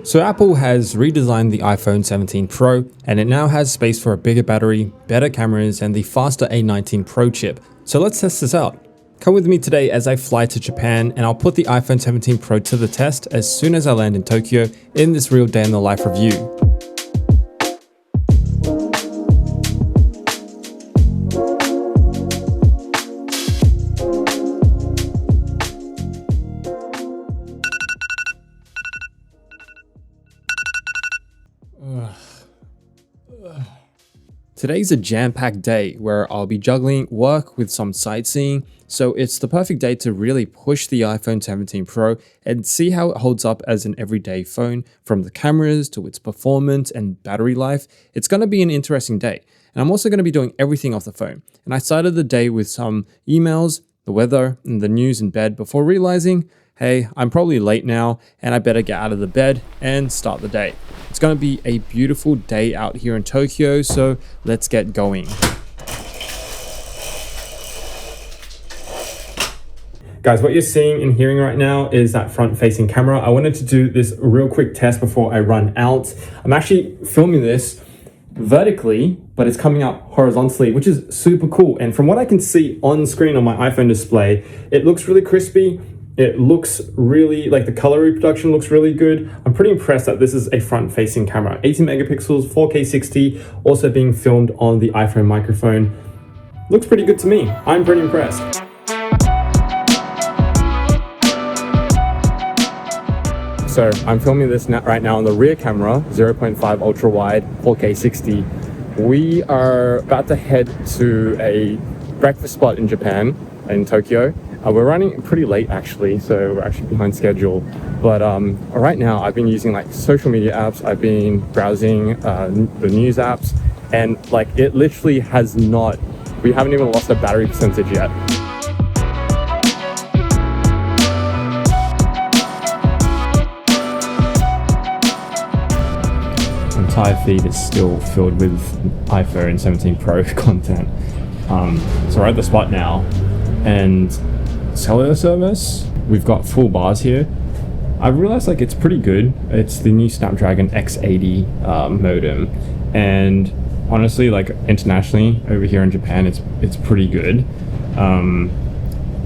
So Apple has redesigned the iPhone 17 Pro, and it now has space for a bigger battery, better cameras, and the faster A19 Pro chip. So let's test this out. Come with me today as I fly to Japan, and I'll put the iPhone 17 Pro to the test as soon as I land in Tokyo in this real day in the life review. Today's a jam-packed day where I'll be juggling work with some sightseeing, so it's the perfect day to really push the iPhone 17 Pro and see how it holds up as an everyday phone, from the cameras to its performance and battery life. It's going to be an interesting day, and I'm also going to be doing everything off the phone. And I started the day with some emails, the weather, and the news in bed before realizing, hey, I'm probably late now and I better get out of the bed and start the day. It's going to be a beautiful day out here in Tokyo, so let's get going. Guys, what you're seeing and hearing right now is that front-facing camera. I wanted to do this real quick test before I run out. I'm actually filming this vertically, but it's coming up horizontally, which is super cool. And from what I can see on screen on my iPhone display, it looks really crispy. It looks really, like the color reproduction looks really good. I'm pretty impressed that this is a front-facing camera. 18 megapixels, 4K 60, also being filmed on the iPhone microphone. Looks pretty good to me. I'm pretty impressed. So I'm filming this right now on the rear camera, 0.5 ultra wide, 4K 60. We are about to head to a breakfast spot in Japan, in Tokyo. We're running pretty late actually, so we're actually behind schedule. But right now I've been using like social media apps, I've been browsing the news apps, and like it literally has not, we haven't even lost a battery percentage yet. My entire feed is still filled with iPhone 17 Pro content. So we're at the spot now, and cellular service, we've got full bars here. I've realized like it's pretty good. It's the new Snapdragon X80 modem, and honestly, like internationally over here in Japan, it's pretty good.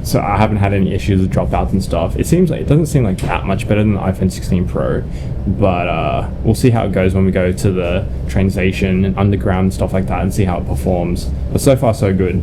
So I haven't had any issues with dropouts and stuff. It doesn't seem like that much better than the iPhone 16 Pro, but we'll see how it goes when we go to the train station and underground and stuff like that and see how it performs. But so far so good.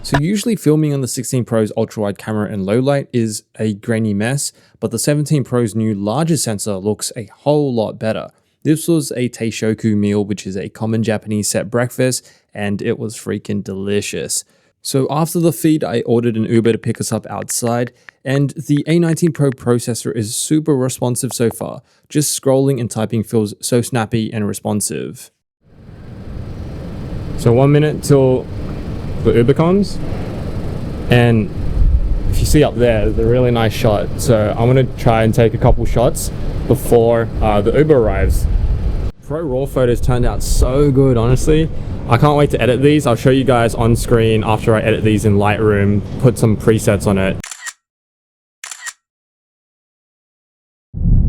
So usually filming on the 16 Pro's ultra-wide camera in low light is a grainy mess, but the 17 Pro's new larger sensor looks a whole lot better. This was a teishoku meal, which is a common Japanese set breakfast, and it was freaking delicious. So after the feed, I ordered an Uber to pick us up outside, and the A19 Pro processor is super responsive so far. Just scrolling and typing feels so snappy and responsive. So 1 minute till the Uber comes, and if you see up there, there's a really nice shot. So I'm gonna try and take a couple shots before the Uber arrives. Pro RAW photos turned out so good, honestly. I can't wait to edit these. I'll show you guys on screen after I edit these in Lightroom, put some presets on it.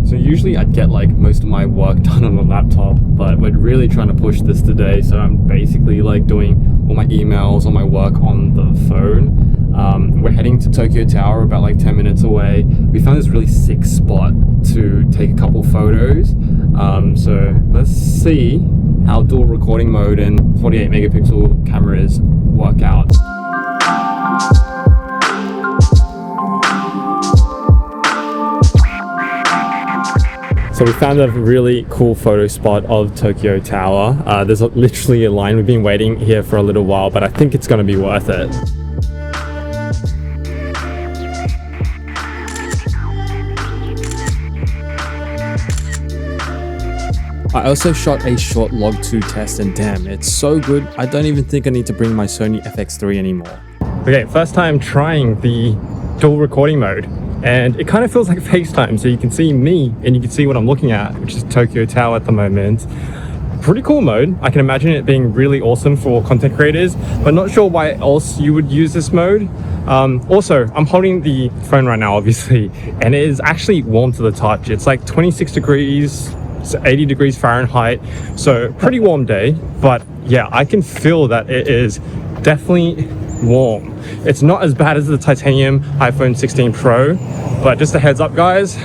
So usually I'd get like most of my work done on the laptop, but we're really trying to push this today. So I'm basically like doing all my emails, all my work on the phone. We're heading to Tokyo Tower, about like 10 minutes away. We found this really sick spot to take a couple photos. So let's see how dual recording mode and 48 megapixel cameras work out. So we found a really cool photo spot of Tokyo Tower. There's literally a line. We've been waiting here for a little while, but I think it's going to be worth it. I also shot a short Log2 test, and damn, it's so good. I don't even think I need to bring my Sony FX3 anymore. Okay, first time trying the dual recording mode. And it kind of feels like FaceTime, so you can see me and you can see what I'm looking at, which is Tokyo Tower at the moment. Pretty cool mode. I can imagine it being really awesome for content creators, but not sure why else you would use this mode. Also, I'm holding the phone right now, obviously, and it is actually warm to the touch. It's like 26 degrees, it's 80 degrees Fahrenheit, so pretty warm day. But yeah, I can feel that it is definitely warm. It's not as bad as the titanium iPhone 16 Pro, but just a heads up, guys.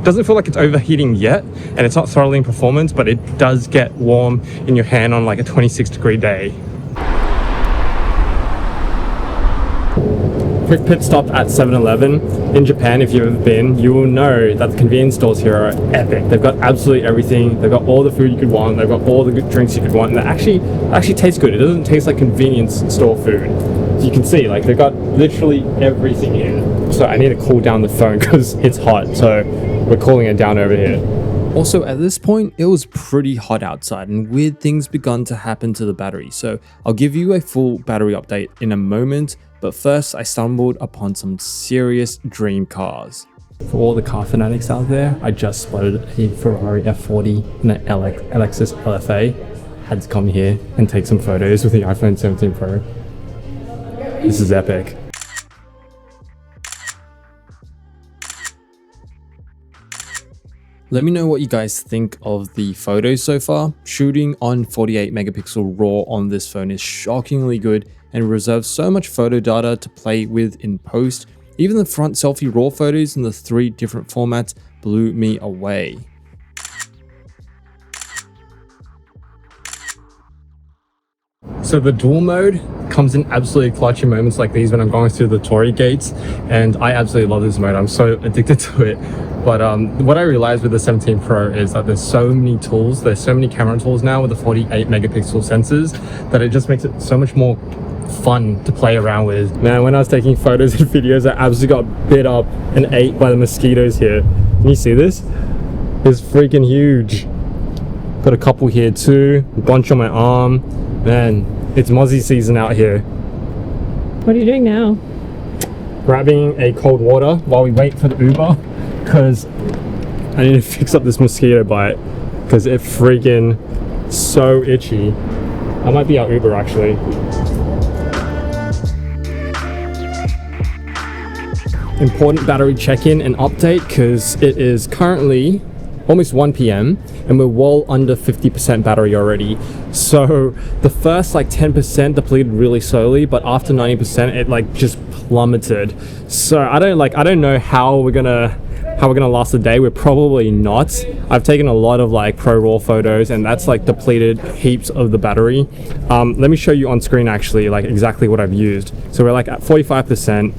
Doesn't feel like it's overheating yet, and it's not throttling performance, but it does get warm in your hand on like a 26-degree day. Quick pit stop at 7-Eleven. In Japan, if you've ever been, you will know that the convenience stores here are epic. They've got absolutely everything. They've got all the food you could want. They've got all the good drinks you could want, and they actually taste good. It doesn't taste like convenience store food. So you can see, like, they've got literally everything here. So I need to cool down the phone because it's hot. So we're cooling it down over here. Also, at this point, it was pretty hot outside and weird things begun to happen to the battery. So I'll give you a full battery update in a moment. But first, I stumbled upon some serious dream cars. For all the car fanatics out there, I just spotted a Ferrari F40 and an Lexus LFA. Had to come here and take some photos with the iPhone 17 Pro. This is epic. Let me know what you guys think of the photos so far. Shooting on 48 megapixel RAW on this phone is shockingly good and reserves so much photo data to play with in post. Even the front selfie RAW photos in the 3 different formats blew me away. So the dual mode comes in absolutely clutch in moments like these when I'm going through the Torii gates, and I absolutely love this mode. I'm so addicted to it. But what I realized with the 17 Pro is that there's so many tools, there's so many camera tools now with the 48 megapixel sensors that it just makes it so much more fun to play around with. Man, when I was taking photos and videos, I absolutely got bit up and ate by the mosquitoes here. Can you see this? It's freaking huge. Got a couple here too, a bunch on my arm. Man, it's mozzie season out here. What are you doing now? Grabbing a cold water while we wait for the Uber, because I need to fix up this mosquito bite because it's freaking so itchy. That might be our Uber actually. Important battery check-in and update, because it is currently almost 1 p.m. and we're well under 50% battery already. So the first like 10% depleted really slowly, but after 90% it like just plummeted. So I don't know how we're gonna last the day. We're probably not. I've taken a lot of like pro raw photos and that's like depleted heaps of the battery. Let me show you on screen actually like exactly what I've used. So we're like at 45%.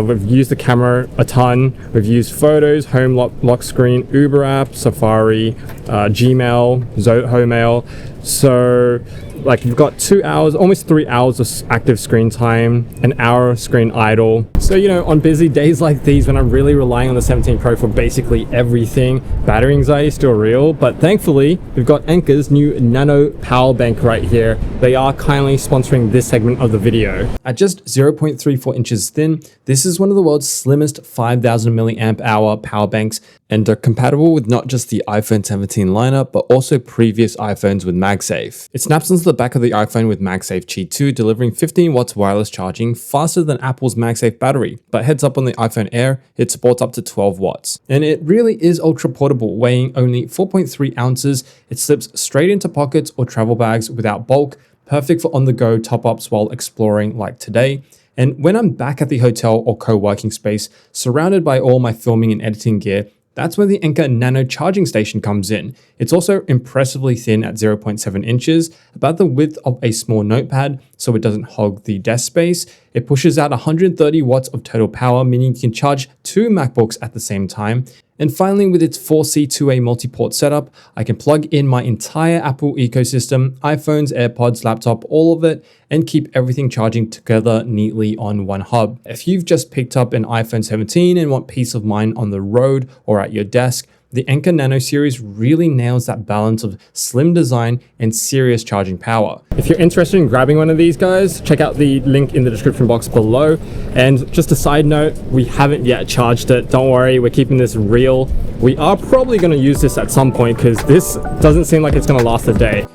We've used the camera a ton. We've used photos, home lock screen, Uber app, Safari, Gmail, Zoho Mail. So like you've got 2 hours, almost 3 hours of active screen time, an hour screen idle. So, you know, on busy days like these when I'm really relying on the 17 Pro for basically everything, battery anxiety is still real, but thankfully we've got Anker's new Nano power bank right here. They are kindly sponsoring this segment of the video. At just 0.34 inches thin, this is one of the world's slimmest 5000 milliamp hour power banks, and they're compatible with not just the iPhone 17 lineup, but also previous iPhones with MagSafe. It snaps onto the back of the iPhone with MagSafe Qi 2, delivering 15 watts wireless charging faster than Apple's MagSafe battery. But heads up on the iPhone Air, it supports up to 12 watts. And it really is ultra portable, weighing only 4.3 ounces. It slips straight into pockets or travel bags without bulk, perfect for on-the-go top-ups while exploring like today. And when I'm back at the hotel or co-working space, surrounded by all my filming and editing gear, that's where the Anker Nano charging station comes in. It's also impressively thin at 0.7 inches, about the width of a small notepad, so it doesn't hog the desk space. It pushes out 130 watts of total power, meaning you can charge 2 MacBooks at the same time. And finally, with its 4C2A multi-port setup, I can plug in my entire Apple ecosystem, iPhones, AirPods, laptop, all of it, and keep everything charging together neatly on one hub. If you've just picked up an iPhone 17 and want peace of mind on the road or at your desk, the Anker Nano series really nails that balance of slim design and serious charging power. If you're interested in grabbing one of these guys, check out the link in the description box below. And just a side note, we haven't yet charged it. Don't worry, we're keeping this real. We are probably going to use this at some point because this doesn't seem like it's going to last a day.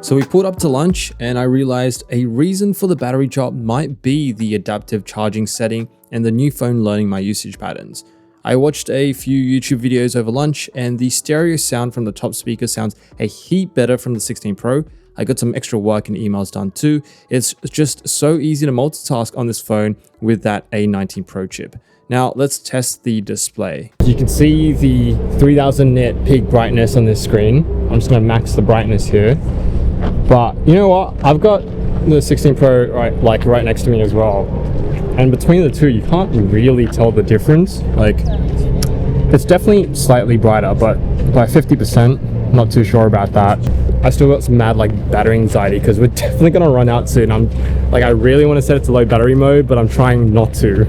So we pulled up to lunch and I realized a reason for the battery drop might be the adaptive charging setting and the new phone learning my usage patterns. I watched a few YouTube videos over lunch and the stereo sound from the top speaker sounds a heap better from the 16 Pro. I got some extra work and emails done too. It's just so easy to multitask on this phone with that A19 Pro chip. Now let's test the display. You can see the 3000 nit peak brightness on this screen. I'm just gonna max the brightness here. But you know what? I've got the 16 Pro right next to me as well. And between the two, you can't really tell the difference. Like, it's definitely slightly brighter, but by 50%, not too sure about that. I still got some mad battery anxiety because we're definitely gonna run out soon. I really want to set it to low battery mode, but I'm trying not to.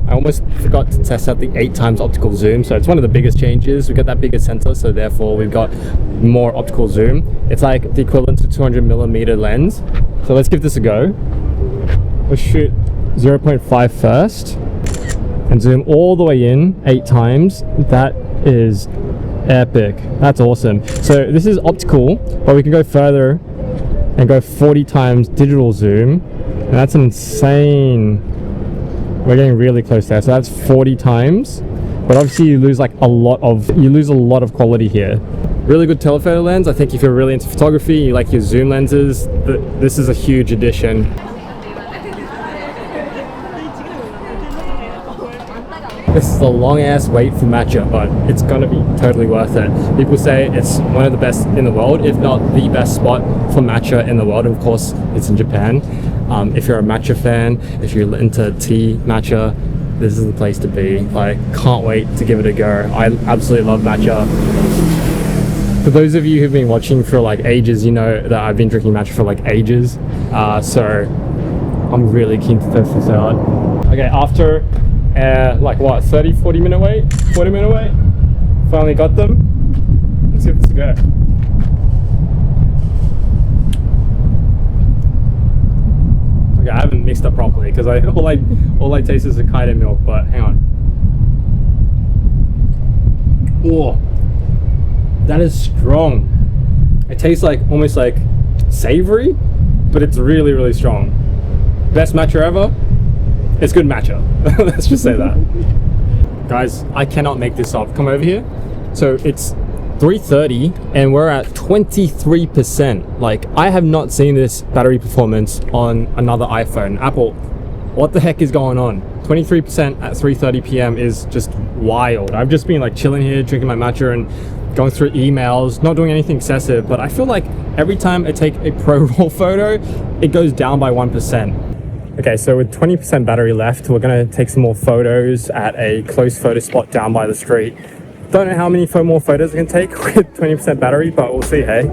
I almost forgot to test out the 8x optical zoom, so it's one of the biggest changes. We got that bigger sensor, so therefore we've got more optical zoom. It's like the equivalent to 200mm lens. So let's give this a go. Let's shoot 0.5 first and zoom all the way in 8x. That is epic. That's awesome. So this is optical, but we can go further and go 40x digital zoom, and that's insane. We're getting really close there. So that's 40x, but obviously you lose a lot of quality here. Really good telephoto lens. I think if you're really into photography, you like your zoom lenses, this is a huge addition. This is a long ass wait for matcha, but it's gonna be totally worth it. People say it's one of the best in the world, if not the best spot for matcha in the world. Of course, it's in Japan. If you're a matcha fan, if you're into tea matcha, this is the place to be. Can't wait to give it a go. I absolutely love matcha. For those of you who've been watching for ages, you know that I've been drinking matcha for ages. So I'm really keen to test this out. Okay, after 40 minute wait, finally got them. Let's give this a go. Okay, I haven't mixed up properly because all I taste is Hokkaido milk, but hang on. Whoa, that is strong. It tastes almost like savory, but it's really, really strong. Best matcha ever. It's good matcha. Let's just say that. Guys, I cannot make this up. Come over here. So it's 3:30 and we're at 23%. I have not seen this battery performance on another iPhone. Apple, what the heck is going on? 23% at 3:30 p.m. is just wild. I've just been chilling here, drinking my matcha and going through emails, not doing anything excessive, but I feel like every time I take a pro-roll photo, it goes down by 1%. Okay, so with 20% battery left, we're gonna take some more photos at a close photo spot down by the street. Don't know how many more photos I can take with 20% battery, but we'll see, hey?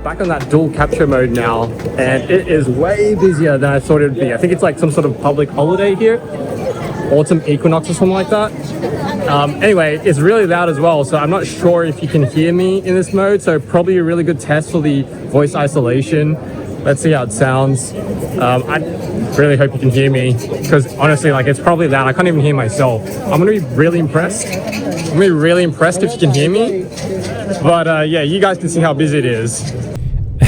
Back on that dual capture mode now, and it is way busier than I thought it would be. I think it's some sort of public holiday here, autumn equinox or something like that. Anyway, it's really loud as well, so I'm not sure if you can hear me in this mode, so probably a really good test for the voice isolation. Let's see how it sounds. I really hope you can hear me, because honestly, it's probably loud. I can't even hear myself. I'm gonna be really impressed. I'm gonna be really impressed if you can hear me. But yeah, you guys can see how busy it is.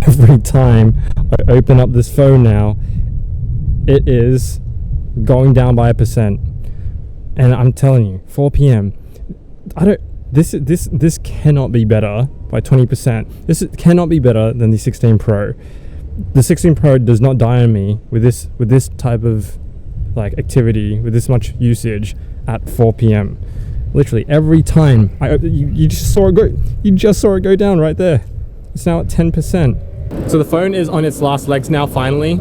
Every time I open up this phone now, it is going down by 1%. And I'm telling you, 4 p.m. This cannot be better by 20%. This cannot be better than the 16 Pro. The 16 Pro does not die on me with this type of activity, with this much usage at 4 p.m. Literally every time you just saw it go. You just saw it go down right there. It's now at 10%. So the phone is on its last legs now, finally.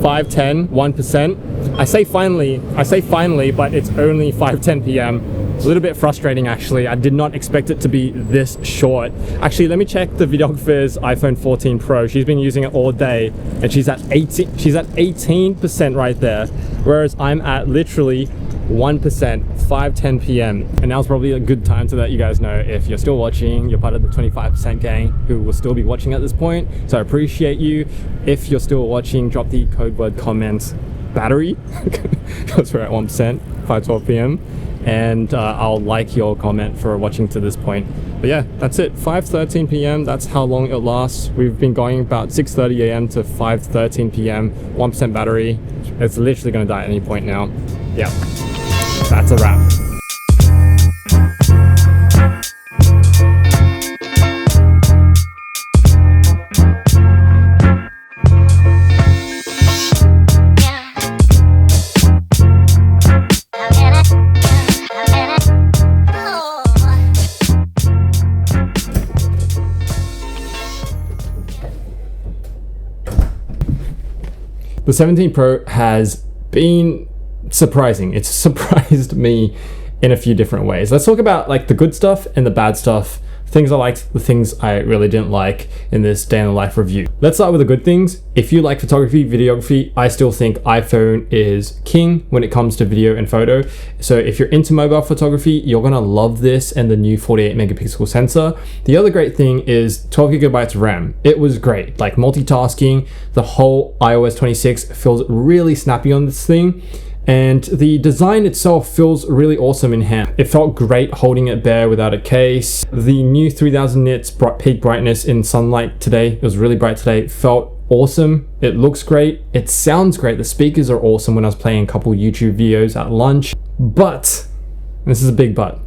5, 10, 1%. I say finally, but it's only 5:10 p.m. A little bit frustrating, actually. I did not expect it to be this short. Actually, let me check the videographer's iPhone 14 Pro. She's been using it all day, and she's at 18% right there, whereas I'm at literally 1%, 5:10 p.m. and now's probably a good time to let you guys know if you're still watching, you're part of the 25% gang who will still be watching at this point. So I appreciate you. If you're still watching, drop the code word comment battery because we're at 1%, 5:12 p.m. and I'll like your comment for watching to this point. But yeah, that's it. 5:13 p.m. That's how long it lasts. We've been going about 6:30 a.m. to 5:13 p.m. 1% battery. It's literally going to die at any point now. Yeah, that's a wrap. The 17 Pro has been surprising. It's surprised me in a few different ways. Let's talk about like the good stuff and the bad stuff. Things I liked, the things I really didn't like in this day in the life review. Let's start with the good things. If you like photography, videography, I still think iPhone is king when it comes to video and photo. So if you're into mobile photography, you're gonna love this and the new 48 megapixel sensor. The other great thing is 12 gigabytes RAM. It was great, like multitasking. The whole iOS 26 feels really snappy on this thing. And the design itself feels really awesome in hand. It felt great holding it bare without a case. The new 3000 nits peak brightness in sunlight today, it was really bright today, felt awesome. It looks great. It sounds great. The speakers are awesome when I was playing a couple YouTube videos at lunch. But, this is a big but,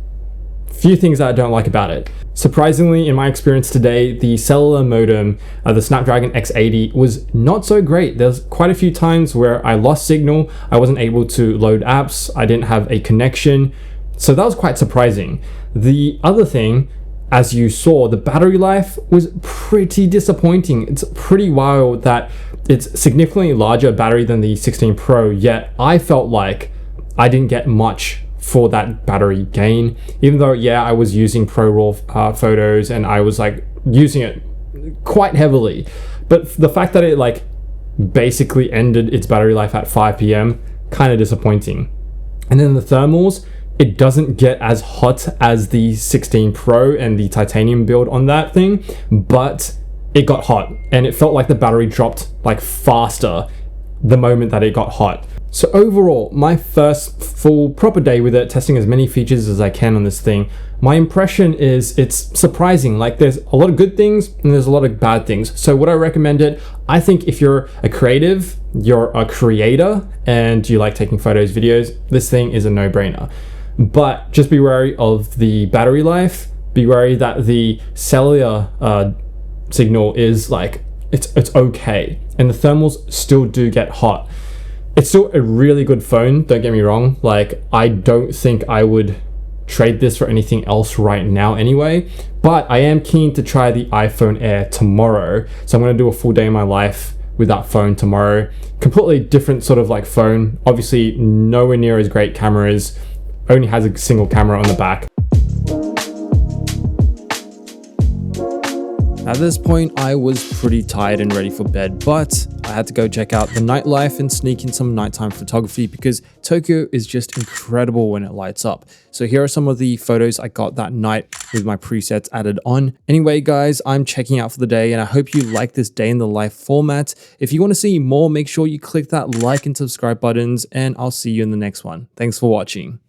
few things that I don't like about it. Surprisingly, in my experience today, the cellular modem, the Snapdragon X80 was not so great. There's quite a few times where I lost signal, I wasn't able to load apps, I didn't have a connection. So that was quite surprising. The other thing, as you saw, the battery life was pretty disappointing. It's pretty wild that it's significantly larger battery than the 16 Pro, yet I felt like I didn't get much for that battery gain, even though yeah, I was using ProRAW photos and I was like using it quite heavily, but the fact that it like basically ended its battery life at 5 p.m. kind of disappointing. And then the thermals, it doesn't get as hot as the 16 Pro and the titanium build on that thing, but it got hot and it felt like the battery dropped like faster the moment that it got hot. So overall, my first full proper day with it, testing as many features as I can on this thing, my impression is it's surprising. Like there's a lot of good things and there's a lot of bad things. So would I recommend it? I think if you're a creative, you're a creator, and you like taking photos, videos, this thing is a no-brainer. But just be wary of the battery life. Be wary that the cellular signal is like, it's okay. And the thermals still do get hot. It's still a really good phone, don't get me wrong. Like, I don't think I would trade this for anything else right now anyway, but I am keen to try the iPhone Air tomorrow. So I'm gonna do a full day in my life with that phone tomorrow. Completely different sort of like phone. Obviously nowhere near as great cameras, only has a single camera on the back. At this point, I was pretty tired and ready for bed, but I had to go check out the nightlife and sneak in some nighttime photography because Tokyo is just incredible when it lights up. So here are some of the photos I got that night with my presets added on. Anyway, guys, I'm checking out for the day and I hope you like this day in the life format. If you want to see more, make sure you click that like and subscribe buttons and I'll see you in the next one. Thanks for watching.